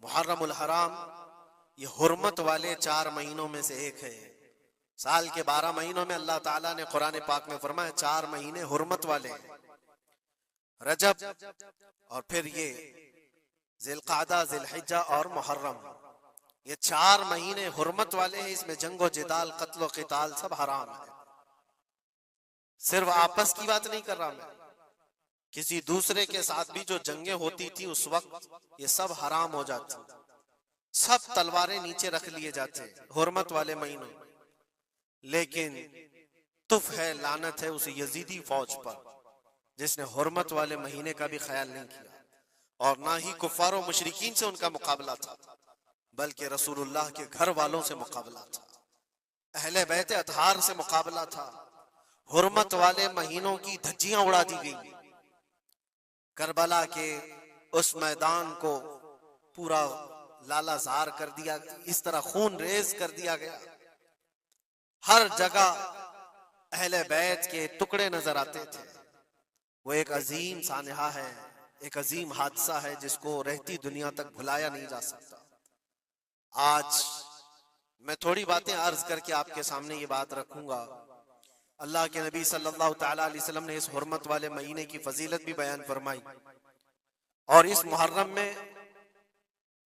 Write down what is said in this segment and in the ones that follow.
मुहर्रमुल हराम ये हुर्मत वाले 4 महीनों में से एक है। साल के 12 महीनों में अल्लाह ताला ने कुरान पाक में फरमाया 4 महीने हुर्मत वाले हैं। रजब और फिर ये जिलकादा, जिलहिज्जा और मुहर्रम, ये 4 महीने हुर्मत वाले हैं। इसमें जंगो जिदाल, कत्लो क़िताल सब हराम है। सिर्फ आपस की बात नहीं कर रहा मैं, किसी दूसरे के साथ भी जो जंगें होती थी उस वक्त ये सब हराम हो जाती, सब तलवारें नीचे रख लिए जाते हुर्मत वाले महीनों। लेकिन तुफ है, लानत है उस यजीदी फौज पर जिसने हुर्मत वाले महीने का भी ख्याल नहीं किया। और ना ही कुफार और मुशरिकीन से उनका मुकाबला था, बल्कि रसूलुल्लाह के घर वालों से मुकाबला था, अहले बैत अतहार से मुकाबला था। हुर्मत वाले महीनों की धज्जियां उड़ा दी गई। करबला के उस मैदान को पूरा लालाजार कर दिया, इस तरह खून रेज कर दिया गया। हर जगह अहले बैत के टुकड़े नजर आते थे। वो एक अजीम सानहा है, एक अजीम हादसा है जिसको रहती दुनिया तक भुलाया नहीं जा सकता। आज मैं थोड़ी बातें अर्ज करके आपके सामने ये बात रखूंगा। अल्लाह के नबी सल्लल्लाहु तआला अलैहि वसल्लम ने इस हुर्मत वाले महीने की फजीलत भी बयान फरमाई। और इस मुहर्रम में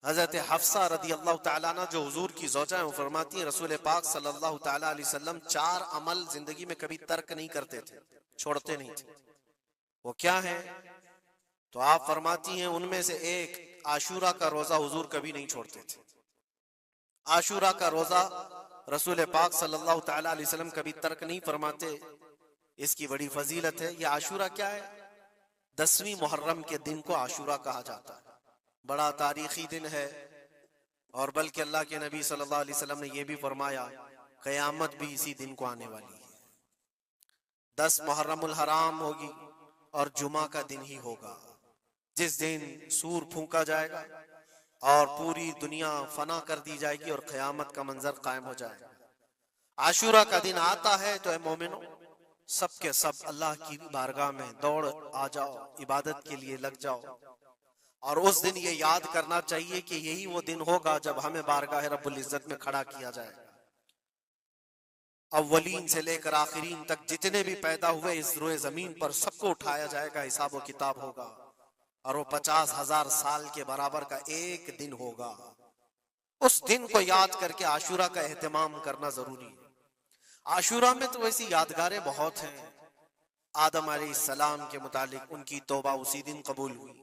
हजरत हफ्सा रदी अल्लाह तआला अन्हा जो हुजूर की ज़ौजा है, वो फरमाती है रसूल पाक सल्लल्लाहु तआला अलैहि वसल्लम 4 अमल जिंदगी में कभी तर्क नहीं करते थे, छोड़ते नहीं थे। वो क्या है? तो आप फरमाती हैं उनमें से एक आशूरा का रोजा हुजूर कभी नहीं छोड़ते थे। आशूरा का रोजा रसूल पाक सल्लल्लाहु तआला अलैहि वसल्लम कभी तर्क नहीं फरमाते। इसकी बड़ी फजीलत है। यह आशूरा क्या है? 10वीं मुहर्रम के दिन को आशूरा कहा जाता है। बड़ा तारीखी दिन है। और बल्कि अल्लाह के नबी सल्लल्लाहु अलैहि वसल्लम ने यह भी फरमाया कयामत भी इसी दिन को आने वाली है। 10 मुहर्रमुल हराम होगी और जुमा का दिन ही होगा, जिस दिन सूर फूंका जाएगा और पूरी दुनिया फना कर दी जाएगी और क़यामत का मंजर कायम हो जाएगा। आशूरा का दिन आता है तो ऐ मोमिनो, सब के सब अल्लाह की बारगाह में दौड़ आ जाओ, इबादत के लिए लग जाओ। और उस दिन ये याद करना चाहिए कि यही वो दिन होगा जब हमें बारगाह रब्बुल इज्जत में खड़ा किया जाएगा। अव्वलीन से लेकर आखिरीन तक जितने भी पैदा हुए इस रोए जमीन पर सबको उठाया जाएगा, हिसाब व किताब होगा। और वो 50,000 साल के बराबर का एक दिन होगा। उस दिन को याद करके आशूरा का एहतमाम करना जरूरी है। आशूरा में तो वैसी यादगारें बहुत हैं। आदम अलैहिस्सलाम के मुतालिक उनकी तौबा उसी दिन कबूल हुई।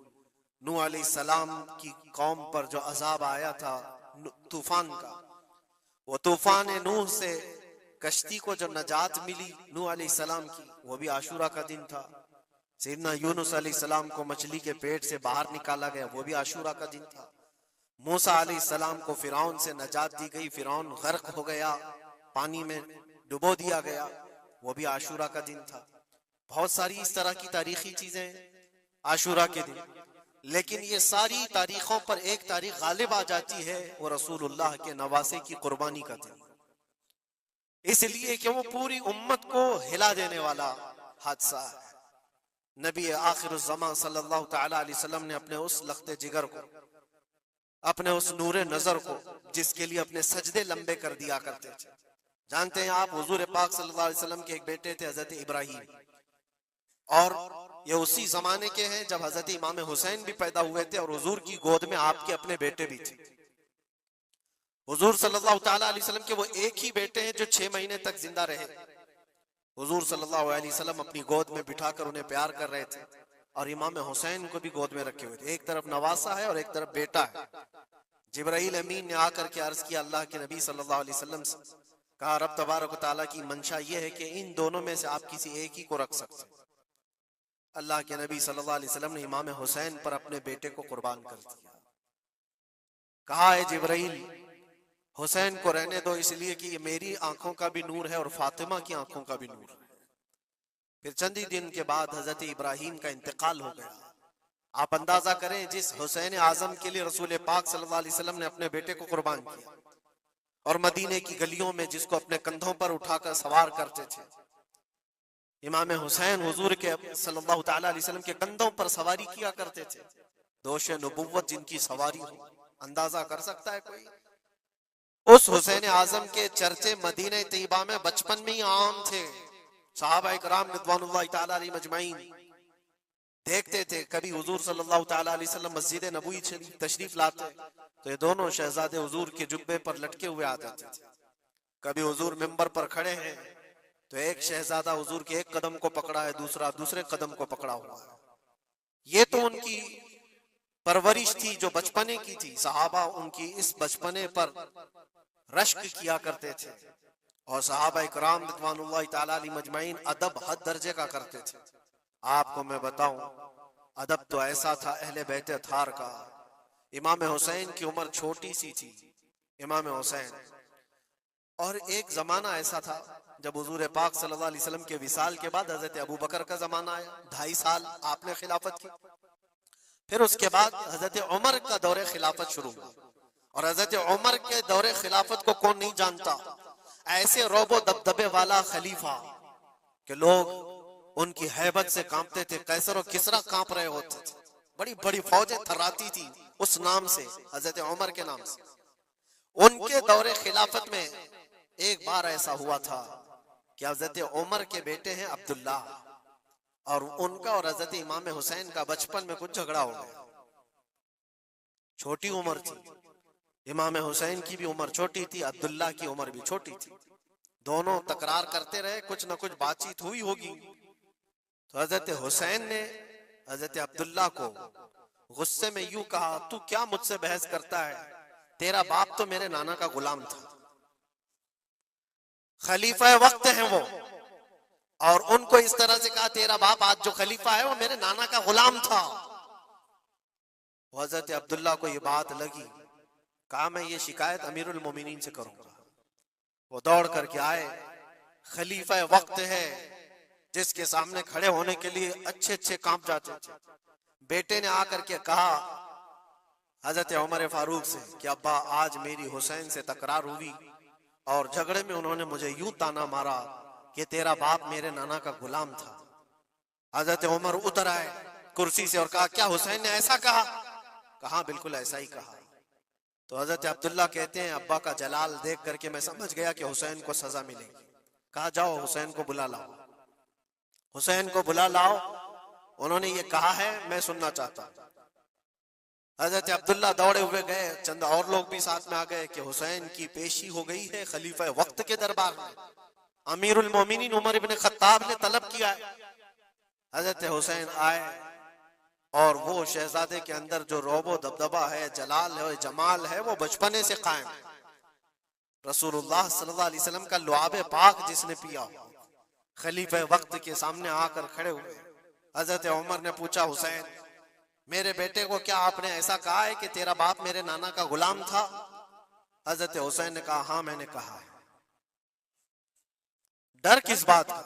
नूह अलैहिस्सलाम की कौम पर जो अजाब आया था तूफान का, वो तूफान नूह से कश्ती को जो नजात मिली नूह अलैहिस्सलाम की, वो भी आशूरा का दिन था। सैयदना यूनुस अलैहिस्सलाम को मछली के पेट से बाहर निकाला गया, वो भी आशूरा का दिन था। मूसा अलैहिस्सलाम को फिरौन से नजात दी गई, फिरौन गर्क हो गया, पानी में डुबो दिया गया, वो भी आशूरा का दिन था। बहुत सारी इस तरह की तारीखी चीजें आशूरा के दिन। लेकिन ये सारी तारीखों पर एक तारीख गालिब आ जाती है, वो रसूलुल्लाह के नवासे की कुर्बानी का दिन। इसलिए कि वो पूरी उम्मत को हिला देने वाला हादसा है। नबी आखिरुज़्ज़मान सल्लल्लाहु तआला अलैहि वसल्लम ने अपने उस लख्ते जिगर को, अपने उस नूरे नजर को, जिसके लिए अपने सजदे लंबे कर दिया करते थे। जानते हैं आप, हुजूर पाक सल्लल्लाहु अलैहि वसल्लम के एक बेटे थे हजरत इब्राहिम, और ये उसी जमाने के हैं जब हजरत इमाम हुसैन भी पैदा हुए थे और हुजूर की गोद में आपके अपने बेटे भी थे। हुजूर सल्लल्लाहु तआला अलैहि वसल्लम के वो एक ही बेटे हैं जो 6 महीने तक जिंदा रहे। हुजूर सल्लल्लाहु अलैहि वसल्लम अपनी गोद में बिठाकर उन्हें प्यार कर रहे थे और इमाम हुसैन को भी गोद में रखे हुए थे। एक तरफ नवासा है और एक तरफ बेटा है। जिब्राइल अमीन ने आकर के अर्ज किया अल्लाह के नबी सल्लल्लाहु अलैहि वसल्लम से, कहा रब तबारक व तआला की मंशा यह है कि इन दोनों में से आप किसी एक ही को रख सकते हैं। अल्लाह के नबी सल्लल्लाहु अलैहि वसल्लम ने इमाम हुसैन पर अपने बेटे को कुर्बान कर दिया। कहा है जिब्राइल हुसैन को रहने दो, इसलिए कि ये मेरी आंखों का भी नूर है और फातिमा की आंखों का भी नूर है। फिर चंद ही दिन के बाद हजरत इब्राहिम का इंतकाल हो गया। आप अंदाजा करें, जिस हुसैन आजम के लिए रसूल पाक सल्लल्लाहु अलैहि वसल्लम ने अपने बेटे को कुर्बान किया और मदीने की गलियों में जिसको अपने कंधों पर उठाकर सवार करते थे, इमाम हुसैन हुजूर के सल्लल्लाहु तआला अलैहि वसल्लम के कंधों पर सवारी किया करते थे। दोष नबुव्वत जिनकी सवारी हो, अंदाजा कर सकता है कोई? उस हुसैन आजम के चर्चे मदीने तैयबा में बचपन में ही आम थे। सहाबा इकराम रिज़वानुल्लाहि ताला अलैहिम अजमईन देखते थे, कभी हुजूर सल्लल्लाहु ताला अलैहि वसल्लम मस्जिद नबवी तशरीफ लाते तो ये दोनों शहजादे हुजूर के जुब्बे पर लटके हुए आ जाते थे। कभी हुजूर मिंबर पर खड़े हैं तो एक शहजादा हुजूर के एक कदम को पकड़ा है, दूसरा दूसरे कदम को पकड़ा हुआ है। ये तो उनकी परवरिश थी जो बचपने की थी। सहाबा उनकी इस बचपने पर रश्क किया करते थे और सहाबा इकराम रिज़वानुल्लाहि ताला अलैहिम अजमईन अदब हद दर्जे का करते थे। आपको मैं बताऊं, अदब तो ऐसा था अहले बैत अथहार का। इमाम हुसैन की उम्र छोटी सी थी, इमाम हुसैन, और एक जमाना ऐसा था जब हुजूर पाक सल्लल्लाहु अलैहि वसल्लम के विसाल के बाद हजरत अबू बकर का जमाना आया। 2.5 साल आपने खिलाफत की। फिर उसके बाद हजरत उमर का दौरे खिलाफत शुरू हुआ और हजरत उमर के दौरे खिलाफत को कौन नहीं जानता। ऐसे रोबो दबदबे वाला खलीफा कि लोग उनकी हैबत से कांपते थे। कैसर और किसरा कांप रहे होते थे। बड़ी बड़ी फौजें थर्राती थी उस नाम से, हजरत उमर के नाम से। उनके दौरे खिलाफत में एक बार ऐसा हुआ था कि हजरत उमर के बेटे हैं अब्दुल्ला, और उनका और हजरत इमाम हुसैन का बचपन में कुछ झगड़ा हो गया। छोटी उम्र थी, इमाम हुसैन की भी उम्र छोटी थी, अब्दुल्ला की उम्र भी छोटी थी। दोनों तकरार करते रहे, कुछ न कुछ बातचीत हुई होगी। तो हजरत हुसैन ने हजरत अब्दुल्ला को गुस्से में यूं कहा, तू क्या मुझसे बहस करता है? तेरा बाप तो मेरे नाना का गुलाम था, खलीफा वक्त है वो, और उनको इस तरह से कहा तेरा बाप आज जो खलीफा है वो मेरे नाना का गुलाम था। हजरत अब्दुल्ला को ये बात लगी, कहा मैं ये शिकायत अमीरुल मोमिनीन से करूंगा। वो दौड़ करके आए, खलीफा वक्त है जिसके सामने खड़े होने के लिए अच्छे अच्छे कांप जाते थे। बेटे ने आकर के कहा हजरत उमर फारूक से कि अब्बा आज मेरी हुसैन से तकरार हुई और झगड़े में उन्होंने मुझे यूं ताना मारा कि तेरा बाप मेरे नाना का गुलाम था। हजरत उमर उतर आए कुर्सी से और कहा क्या हुसैन ने ऐसा कहा? कहा बिल्कुल ऐसा ही कहा। तो हजरत अब्दुल्ला कहते हैं अब्बा का जलाल देख करके मैं समझ गया कि हुसैन को सजा मिलेगी। कहा जाओ हुसैन को बुला लाओ, हुसैन को बुला लाओ, उन्होंने ये कहा है मैं सुनना चाहता हूं। हजरत अब्दुल्ला दौड़े हुए गए, चंद और लोग भी साथ में आ गए कि हुसैन की पेशी हो गई है खलीफा वक्त के दरबार में। अमीरुल मोमिनीन उमर इब्न खत्ताब ने तलब किया है। हजरत हुसैन आए और वो शहजादे के अंदर जो रोबो दबदबा है, जलाल है, जमाल है, वो बचपने से कायम है। रसूलुल्लाह सल्लल्लाहु अलैहि वसल्लम का लुआब पाक जिसने पिया, खलीफा वक्त के सामने आकर खड़े हुए। हजरत उमर ने पूछा हुसैन मेरे बेटे को क्या आपने ऐसा कहा है कि तेरा बाप मेरे नाना का गुलाम था? हजरत हुसैन ने कहा हाँ मैंने कहा है। डर किस बात का,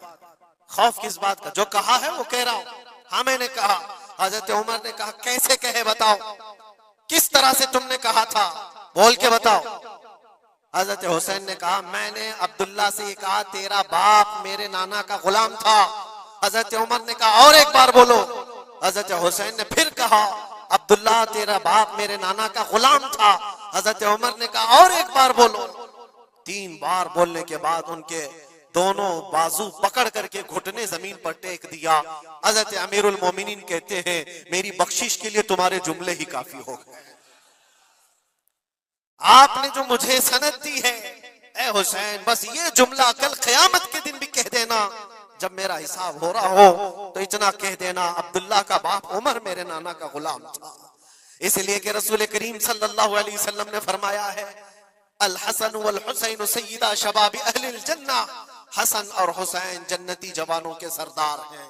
खौफ किस बात का? जो कहा है वो कह रहा हूं, हाँ मैंने कहा। हजरत उमर ने कहा कैसे कहे बताओ, किस तरह से तुमने कहा था, बोल के बताओ। हजरत हुसैन ने कहा मैंने अब्दुल्ला से ये कहा तेरा बाप मेरे नाना का गुलाम था। हजरत उमर ने कहा और एक बार बोलो। हजरत हुसैन ने फिर कहा अब्दुल्ला तेरा बाप मेरे नाना का गुलाम था। हजरत उमर ने कहा और एक बार बोलो। 3 बार बोलने के बाद उनके दोनों बाजू पकड़ करके घुटने जमीन पर टेक दिया। हजरत अमीरुल मोमिनीन कहते हैं मेरी बख्शिश के लिए तुम्हारे जुमले ही काफी हो गए। आपने जो मुझे सनद दी है ए हुसैन, बस ये जुमला कल क़यामत के दिन भी कह देना, जब मेरा हिसाब हो रहा हो तो इतना कह देना अब्दुल्ला का बाप उमर मेरे नाना का गुलाम था। इसलिए कि रसूल करीम सल्लल्लाहु अलैहि वसल्लम ने फरमाया है अल हसन वल हुसैन सय्यदा शबाब अहलिल जन्ना, हसन और हुसैन जन्नती जवानों के सरदार हैं।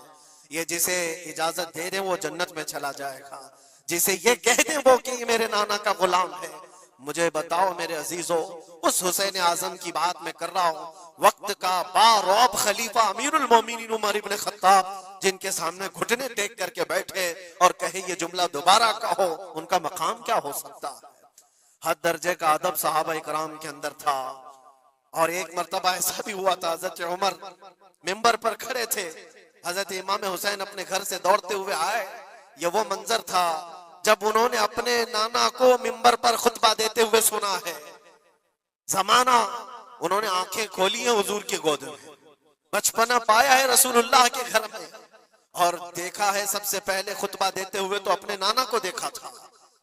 ये जिसे इजाजत दे दे वो जन्नत में चला जाएगा, जिसे ये कह दे वो कि मेरे नाना का गुलाम है। मुझे बताओ मेरे अजीजों, उस हुसैन आजम की बात मैं कर रहा हूँ, वक्त का बारौब खलीफा अमीरुल मोमिनीन उमर इब्न खत्ताब जिनके सामने घुटने टेक करके बैठे और कहे ये जुमला दोबारा कहो, उनका मकाम क्या हो सकता है? हद दर्जे का अदब सहाबा इकराम के अंदर था। और एक मर्तबा ऐसा भी हुआ था, हजरत उमर मिंबर पर खड़े थे, हजरत इमाम हुसैन अपने घर से दौड़ते हुए आए। ये वो मंजर था जब उन्होंने अपने नाना को मिंबर पर खुतबा देते हुए सुना है। जमाना उन्होंने आंखें खोली हैं हुजूर की गोद में, बचपना पाया है रसूलुल्लाह के घर में, और देखा है सबसे पहले खुतबा देते हुए तो अपने नाना को देखा था।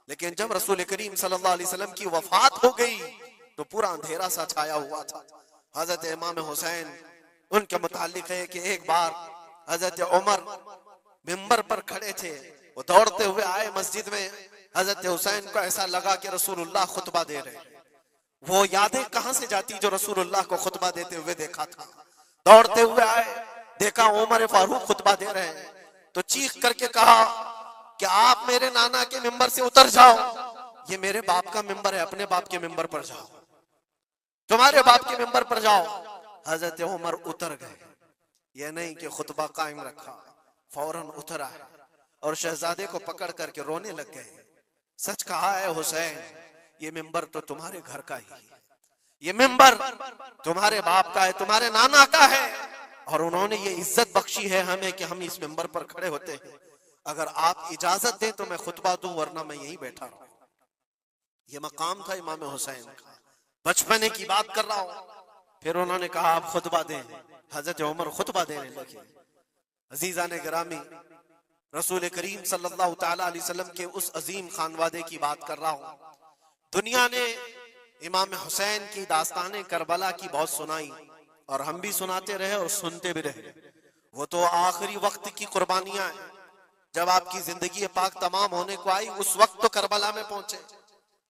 लेकिन जब रसूल करीम सल्लल्लाहु अलैहि वसल्लम की वफात हो गई तो पूरा अंधेरा सा छाया हुआ था। हजरत इमाम हुसैन, उनके मुतालिक है कि एक बार हजरत उमर मिंबर पर खड़े थे, वो दौड़ते हुए आए मस्जिद में। हजरत हुसैन को ऐसा लगा कि रसूलुल्लाह खुतबा दे रहे। वो यादें कहां से जाती जो रसूलुल्लाह को खुतबा देते हुए देखा था। दौड़ते हुए आए, देखा उमर फारूक खुतबा दे रहे हैं, तो चीख करके कहा कि आप मेरे नाना के मिंबर से उतर जाओ, ये मेरे बाप का मिंबर है, अपने बाप के मिंबर पर जाओ, तुम्हारे बाप के मिंबर पर जाओ। हजरत उमर उतर गए, ये नहीं कि खुतबा कायम रखा, फौरन उतर आए और शहजादे को पकड़ करके रोने लग गए। सच कहा है हुसैन, ये मिंबर तो तुम्हारे घर का ही है, ये मिंबर तुम्हारे बाप का है, तुम्हारे नाना का है, और उन्होंने ये इज्जत बख्शी है हमें कि हम इस मिंबर पर खड़े होते हैं। अगर आप इजाजत दें तो मैं खुतबा दूं, वरना मैं यहीं बैठा रहूं। ये मकाम था इमाम हुसैन का, बचपने की बात कर रहा हूं। फिर उन्होंने कहा आप खुतबा दें। हजरत उमर खुतबा देने लगे। अजीजा ने गिरामी, रसूल करीम सल्लल्लाहु तआला अलैहि वसल्लम के उस अजीम खानवादे की बात कर रहा हूं। दुनिया ने इमाम हुसैन की दास्ताने करबला की बहुत सुनाई, और हम भी सुनाते रहे और सुनते भी रहे। वो तो आखिरी वक्त की कुर्बानियां हैं। जब आपकी जिंदगी पाक तमाम होने को आई, उस वक्त तो करबला में पहुंचे,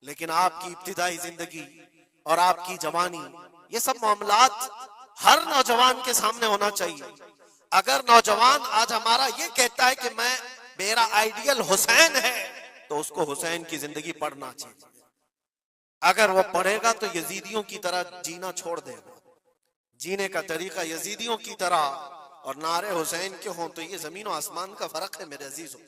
लेकिन आपकी इब्तिदाई जिंदगी और आपकी जवानी, ये सब मामलात हर नौजवान के सामने होना चाहिए। अगर नौजवान आज हमारा ये कहता है कि मेरा आइडियल हुसैन है, तो उसको हुसैन की जिंदगी पढ़ना चाहिए। अगर वो पढ़ेगा तो यजीदियों की तरह जीना छोड़ देगा, जीने का तरीका यजीदियों की तरह, और नारे हुसैन के हों तो ये जमीन और आसमान का फर्क है मेरे अजीजों।